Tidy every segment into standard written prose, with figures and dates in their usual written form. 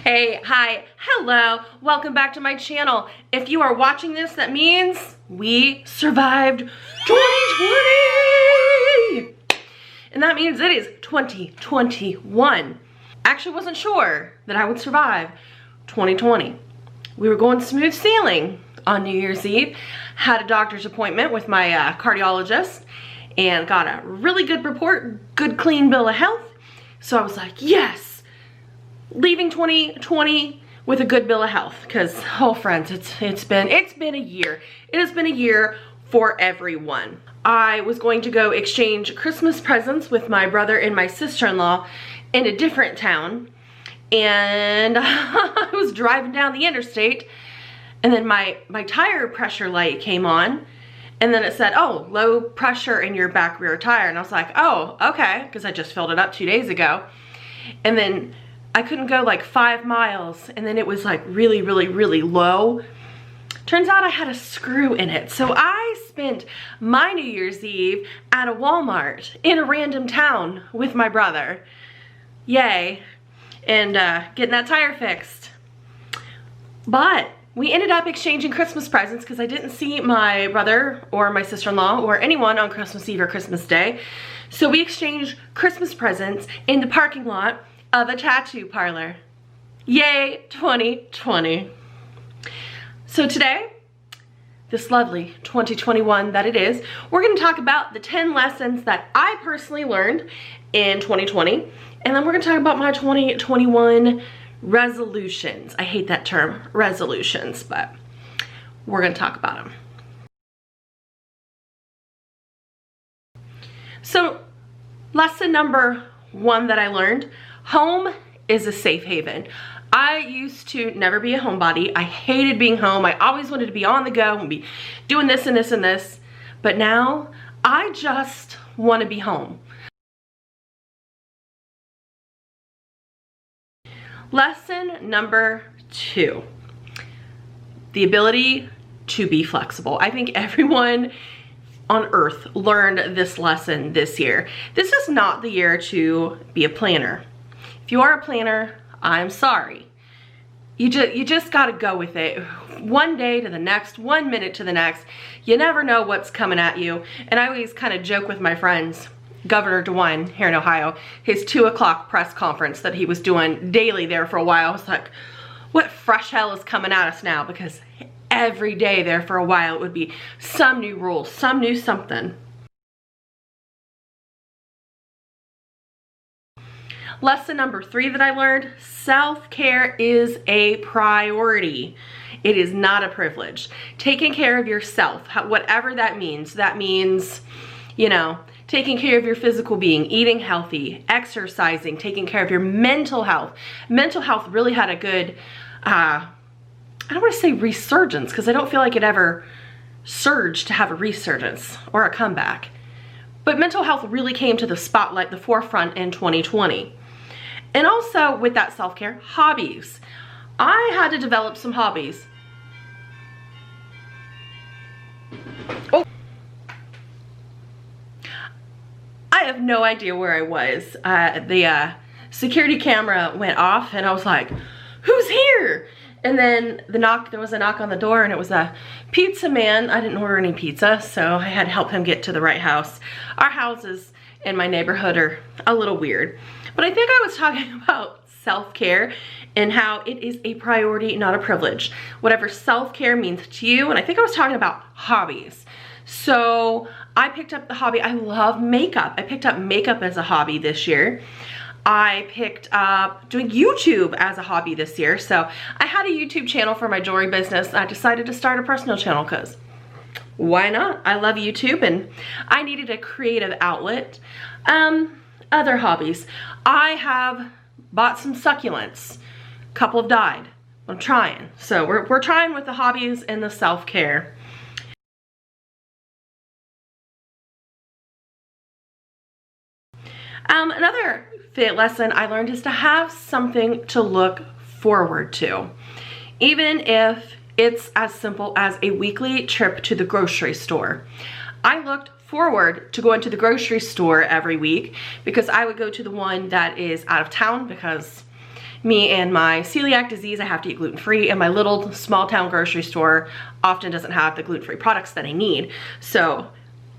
Hey, hi, hello, welcome back to my channel. If you are watching this, that means we survived 2020! And that means it is 2021. Actually wasn't sure that I would survive 2020. We were going smooth sailing on New Year's Eve, had a doctor's appointment with my cardiologist, and got a really good report, good clean bill of health. So I was like, yes! Leaving 2020 with a good bill of health, because oh friends, it's been a year. It has been a year for everyone. I was going to go exchange Christmas presents with my brother and my sister-in-law in a different town, and I was driving down the interstate, and then my tire pressure light came on, and then it said, oh, low pressure in your back rear tire, and I was like, oh, okay, because I just filled it up 2 days ago. And then I couldn't go like 5 miles, and then it was like really low. Turns out I had a screw in it. So I spent my New Year's Eve at a Walmart in a random town with my brother. Yay. And getting that tire fixed. But we ended up exchanging Christmas presents because I didn't see my brother or my sister-in-law or anyone on Christmas Eve or Christmas Day. So we exchanged Christmas presents in the parking lot of a tattoo parlor. Yay, 2020. So today, this lovely 2021 that it is, we're gonna talk about the 10 lessons that I personally learned in 2020, and then we're gonna talk about my 2021 resolutions. I hate that term, resolutions, but we're gonna talk about them. So, lesson number 1 that I learned: home is a safe haven. I used to never be a homebody. I hated being home. I always wanted to be on the go and be doing this and this and this. But now I just want to be home. Lesson number 2, the ability to be flexible. I think everyone on earth learned this lesson this year. This is not the year to be a planner. If you are a planner, I'm sorry. You just gotta go with it. One day to the next, 1 minute to the next. You never know what's coming at you. And I always kind of joke with my friends, Governor DeWine here in Ohio, his 2 o'clock press conference that he was doing daily there for a while. I was like, what fresh hell is coming at us now? Because every day there for a while it would be some new rule, some new something. Lesson number 3 that I learned: self-care is a priority. It is not a privilege. Taking care of yourself, whatever that means, you know, taking care of your physical being, eating healthy, exercising, taking care of your mental health. Mental health really had a good, I don't want to say resurgence, because I don't feel like it ever surged to have a resurgence or a comeback. But mental health really came to the spotlight, the forefront in 2020. And also with that self-care, hobbies. I had to develop some hobbies. Oh. I have no idea where I was. The security camera went off and I was like, who's here? And then there was a knock on the door, and it was a pizza man. I didn't order any pizza, so I had to help him get to the right house. Our houses in my neighborhood are a little weird. But I think I was talking about self-care and how it is a priority, not a privilege. Whatever self-care means to you, and I think I was talking about hobbies. So I picked up the hobby. I love makeup. I picked up makeup as a hobby this year. I picked up doing YouTube as a hobby this year. So I had a YouTube channel for my jewelry business. I decided to start a personal channel because why not? I love YouTube and I needed a creative outlet. Other hobbies. I have bought some succulents. A couple have died. I'm trying. So we're trying with the hobbies and the self-care. Another lesson I learned is to have something to look forward to. Even if it's as simple as a weekly trip to the grocery store. I looked forward to going to the grocery store every week because I would go to the one that is out of town because me and my celiac disease, I have to eat gluten-free, and my little small town grocery store often doesn't have the gluten-free products that I need. So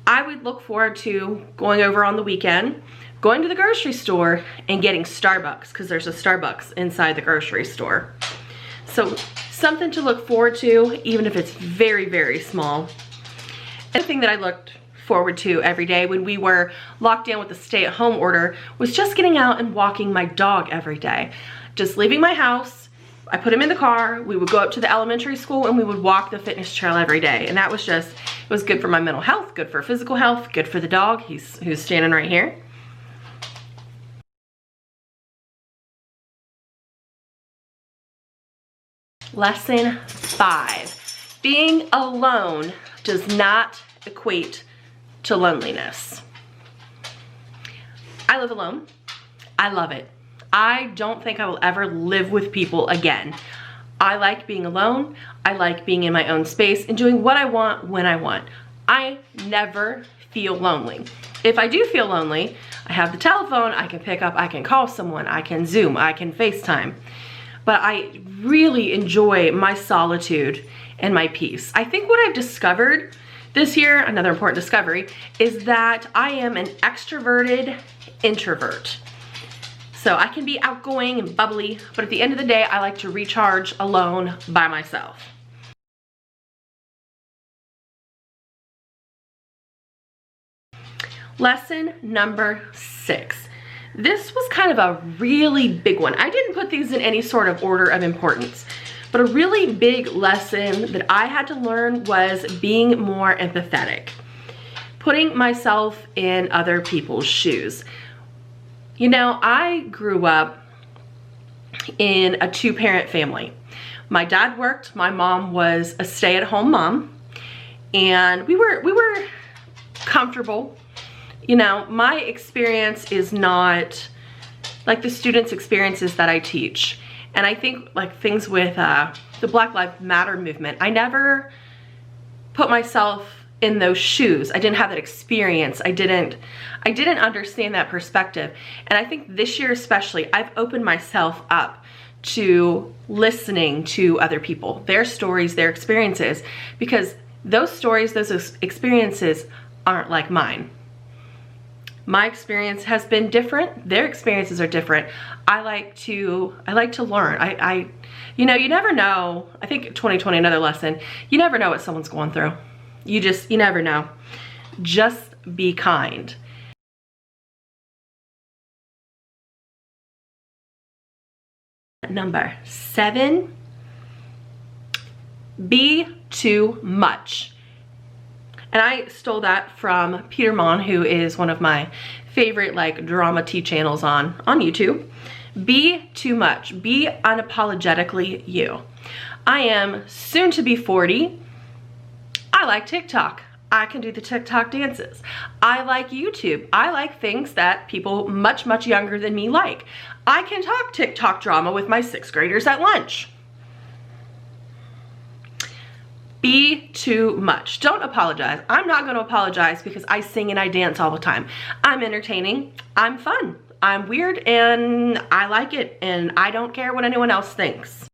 I would look forward to going over on the weekend, going to the grocery store and getting Starbucks, because there's a Starbucks inside the grocery store. So something to look forward to, even if it's very, very small. And the thing that I looked forward to every day when we were locked in with the stay-at-home order was just getting out and walking my dog every day. Just leaving my house, I put him in the car, we would go up to the elementary school and we would walk the fitness trail every day. And that was just, it was good for my mental health, good for physical health, good for the dog, who's standing right here. Lesson 5. Being alone does not equate to loneliness. I live alone. I love it. I don't think I will ever live with people again. I like being alone. I like being in my own space and doing what I want when I want. I never feel lonely. If I do feel lonely, I have the telephone, I can pick up, I can call someone, I can Zoom, I can FaceTime. But I really enjoy my solitude and my peace. I think what I've discovered this year, another important discovery, is that I am an extroverted introvert. So I can be outgoing and bubbly, but at the end of the day, I like to recharge alone by myself. Lesson number 6. This was kind of a really big one. I didn't put these in any sort of order of importance, but a really big lesson that I had to learn was being more empathetic, putting myself in other people's shoes. You know, I grew up in a 2-parent family. My dad worked, my mom was a stay-at-home mom, and we were comfortable. You know, my experience is not like the students' experiences that I teach. And I think like things with the Black Lives Matter movement, I never put myself in those shoes. I didn't have that experience. I didn't understand that perspective. And I think this year especially, I've opened myself up to listening to other people, their stories, their experiences, because those stories, those experiences aren't like mine. My experience has been different. Their experiences are different. I like to learn. You know, you never know. I think 2020, another lesson, you never know what someone's going through. You never know. Just be kind. Number 7, be too much. And I stole that from Peter Mon, who is one of my favorite like drama tea channels on YouTube. Be too much. Be unapologetically you. I am soon to be 40. I like TikTok. I can do the TikTok dances. I like YouTube. I like things that people much, much younger than me like. I can talk TikTok drama with my 6th graders at lunch. Be too much. Don't apologize. I'm not going to apologize because I sing and I dance all the time. I'm entertaining. I'm fun. I'm weird and I like it and I don't care what anyone else thinks.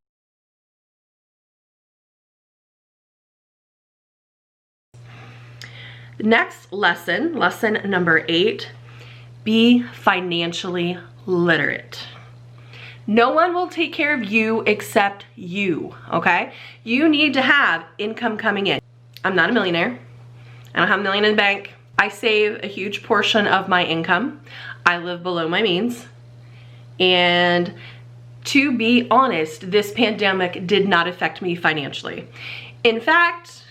The next lesson, lesson number 8, be financially literate. No one will take care of you except you, okay? You need to have income coming in. I'm not a millionaire. I don't have $1 million in the bank. I save a huge portion of my income. I live below my means. And to be honest, this pandemic did not affect me financially. In fact,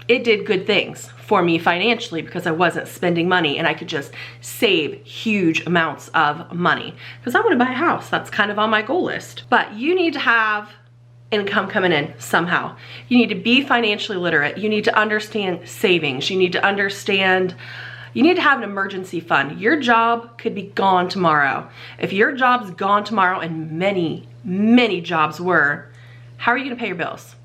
it did good things for me financially because I wasn't spending money and I could just save huge amounts of money because I want to buy a house. That's kind of on my goal list. But you need to have income coming in somehow. You need to be financially literate. You need to understand savings. You need to understand, you need to have an emergency fund. Your job could be gone tomorrow. If your job's gone tomorrow, and many, many jobs were, how are you going to pay your bills?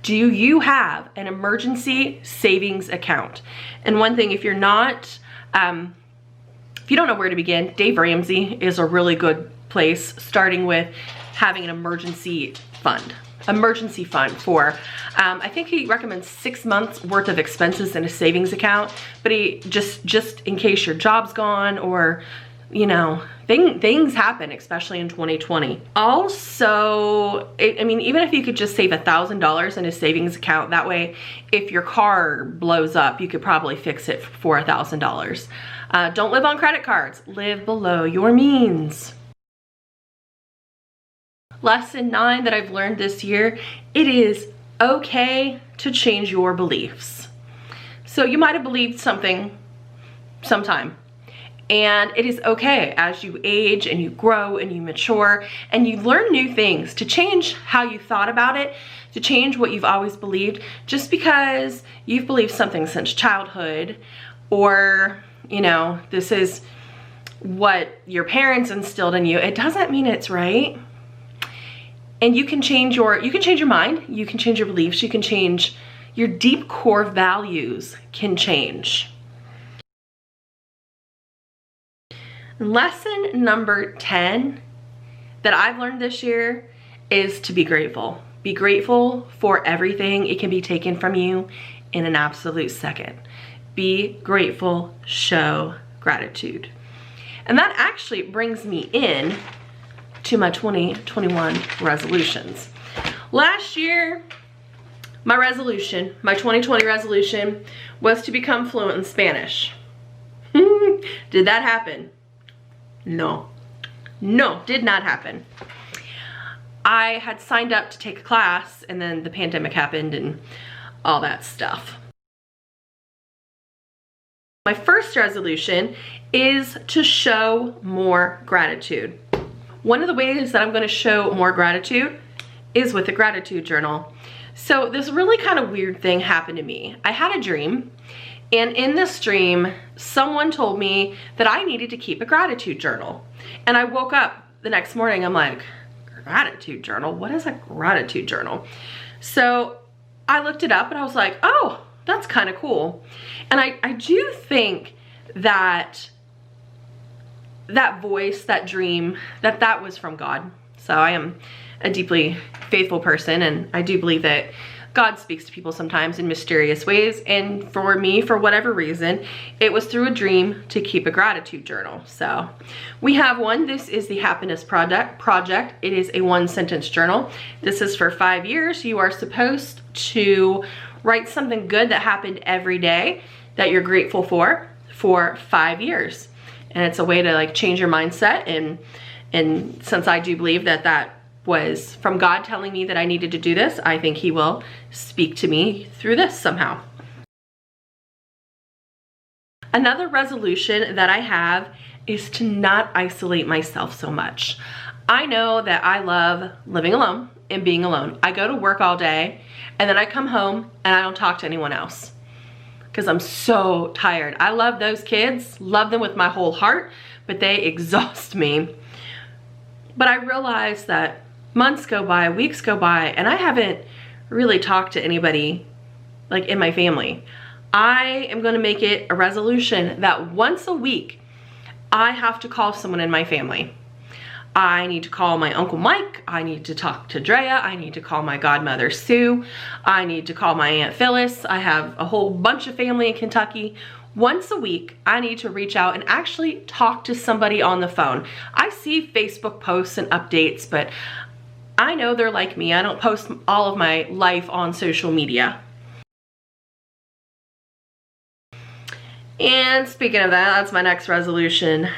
Do you have an emergency savings account? And one thing, if you're not, if you don't know where to begin, Dave Ramsey is a really good place, starting with having an emergency fund. Emergency fund for, I think he recommends 6 months worth of expenses in a savings account, but he just in case your job's gone or, you know, things happen, especially in 2020. Also, I mean, even if you could just save $1,000 in a savings account, that way, if your car blows up, you could probably fix it for $1,000. Don't live on credit cards. Live below your means. Lesson 9 that I've learned this year, it is okay to change your beliefs. So you might have believed something sometime, and it is okay as you age and you grow and you mature and you learn new things to change how you thought about it, to change what you've always believed. Just because you've believed something since childhood, or, you know, this is what your parents instilled in you, it doesn't mean it's right. And you can change your mind, you can change your beliefs, you can change your deep core values can change. Lesson number 10 that I've learned this year is to be grateful. Be grateful for everything. It can be taken from you in an absolute second. Be grateful, show gratitude. And that actually brings me in to my 2021 resolutions. Last year, my 2020 resolution was to become fluent in Spanish. Did that happen? No, did not happen. I had signed up to take a class, and then the pandemic happened and all that stuff. My first resolution is to show more gratitude. One of the ways that I'm going to show more gratitude is with a gratitude journal. So this really kind of weird thing happened to me. I had a dream, and in this dream, someone told me that I needed to keep a gratitude journal. And I woke up the next morning, I'm like, gratitude journal? What is a gratitude journal? So I looked it up and I was like, oh, that's kind of cool. And I do think that that voice, that dream, that was from God. So I am a deeply faithful person, and I do believe that God speaks to people sometimes in mysterious ways. And for me, for whatever reason, it was through a dream to keep a gratitude journal. So we have one. This is the Happiness Project. It is a 1-sentence journal. This is for 5 years. You are supposed to write something good that happened every day that you're grateful for 5 years. And it's a way to like change your mindset. And since I do believe that that was from God telling me that I needed to do this, I think he will speak to me through this somehow. Another resolution that I have is to not isolate myself so much. I know that I love living alone and being alone. I go to work all day and then I come home and I don't talk to anyone else because I'm so tired. I love those kids, love them with my whole heart, but they exhaust me. But I realize that months go by, weeks go by, and I haven't really talked to anybody like in my family. I am gonna make it a resolution that once a week, I have to call someone in my family. I need to call my Uncle Mike, I need to talk to Drea, I need to call my godmother Sue, I need to call my Aunt Phyllis. I have a whole bunch of family in Kentucky. Once a week, I need to reach out and actually talk to somebody on the phone. I see Facebook posts and updates, but I know they're like me. I don't post all of my life on social media. And speaking of that, that's my next resolution.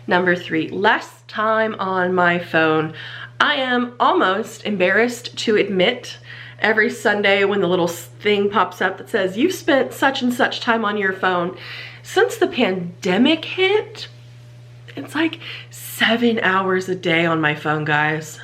Number 3, less time on my phone. I am almost embarrassed to admit every Sunday when the little thing pops up that says, you've spent such and such time on your phone. Since the pandemic hit, it's like 7 hours a day on my phone, guys.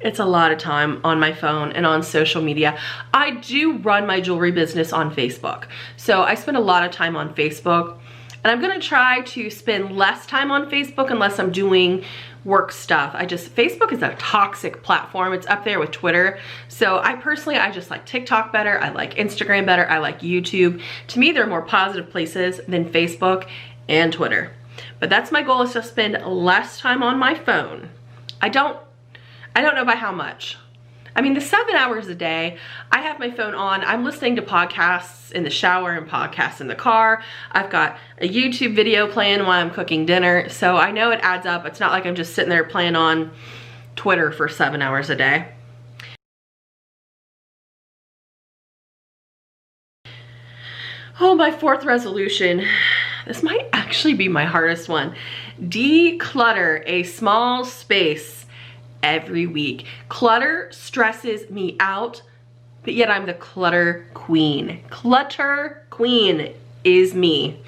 It's a lot of time on my phone and on social media. I do run my jewelry business on Facebook. So I spend a lot of time on Facebook, and I'm gonna try to spend less time on Facebook unless I'm doing work stuff. Facebook is a toxic platform. It's up there with Twitter. So I just like TikTok better. I like Instagram better. I like YouTube. To me, they're more positive places than Facebook and Twitter. But that's my goal, is to spend less time on my phone. I don't know by how much. I mean, the 7 hours a day, I have my phone on. I'm listening to podcasts in the shower and podcasts in the car. I've got a YouTube video playing while I'm cooking dinner. So I know it adds up. It's not like I'm just sitting there playing on Twitter for 7 hours a day. Oh, my fourth resolution. This might actually be my hardest one. Declutter a small space every week. Clutter stresses me out, but yet I'm the clutter queen. Clutter queen is me.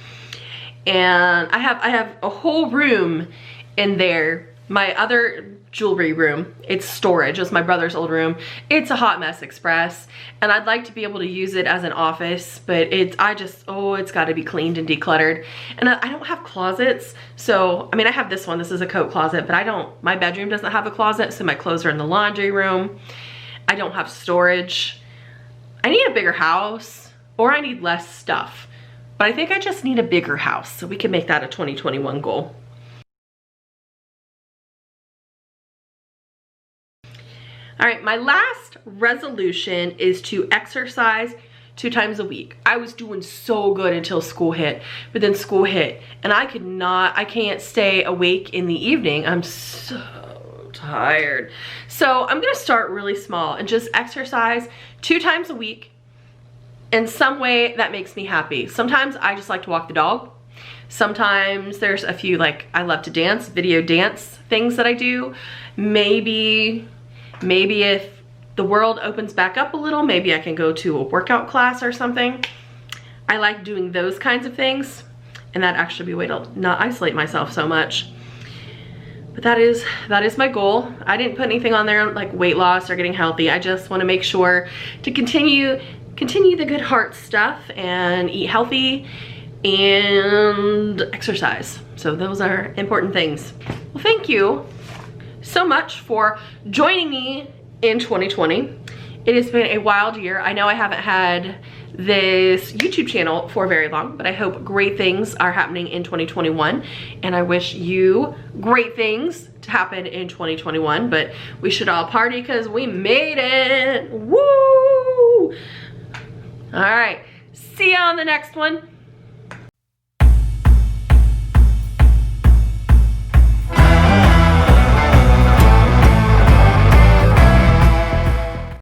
And I have a whole room in there. My other jewelry room, it's storage. It's my brother's old room. It's a hot mess express, and I'd like to be able to use it as an office, but it's got to be cleaned and decluttered. And I don't have closets, so I mean, I have this one. This is a coat closet, but my bedroom doesn't have a closet, so my clothes are in the laundry room. I don't have storage. I need a bigger house, or I need less stuff, but I think I just need a bigger house, so we can make that a 2021 goal. All right, my last resolution is to exercise 2 times a week. I was doing so good until school hit, but then school hit and I can't stay awake in the evening. I'm so tired. So I'm gonna start really small and just exercise 2 times a week in some way that makes me happy. Sometimes I just like to walk the dog. Sometimes there's a few, like, I love to dance, video dance things that I do. Maybe if the world opens back up a little, maybe I can go to a workout class or something. I like doing those kinds of things, and that actually be a way to not isolate myself so much. But that is my goal. I didn't put anything on there like weight loss or getting healthy. I just want to make sure to continue the good heart stuff and eat healthy and exercise. So those are important things. Well, thank you so much for joining me in 2020. It has been a wild year. I know I haven't had this YouTube channel for very long, but I hope great things are happening in 2021, and I wish you great things to happen in 2021. But we should all party because we made it. Woo! All right, see you on the next one.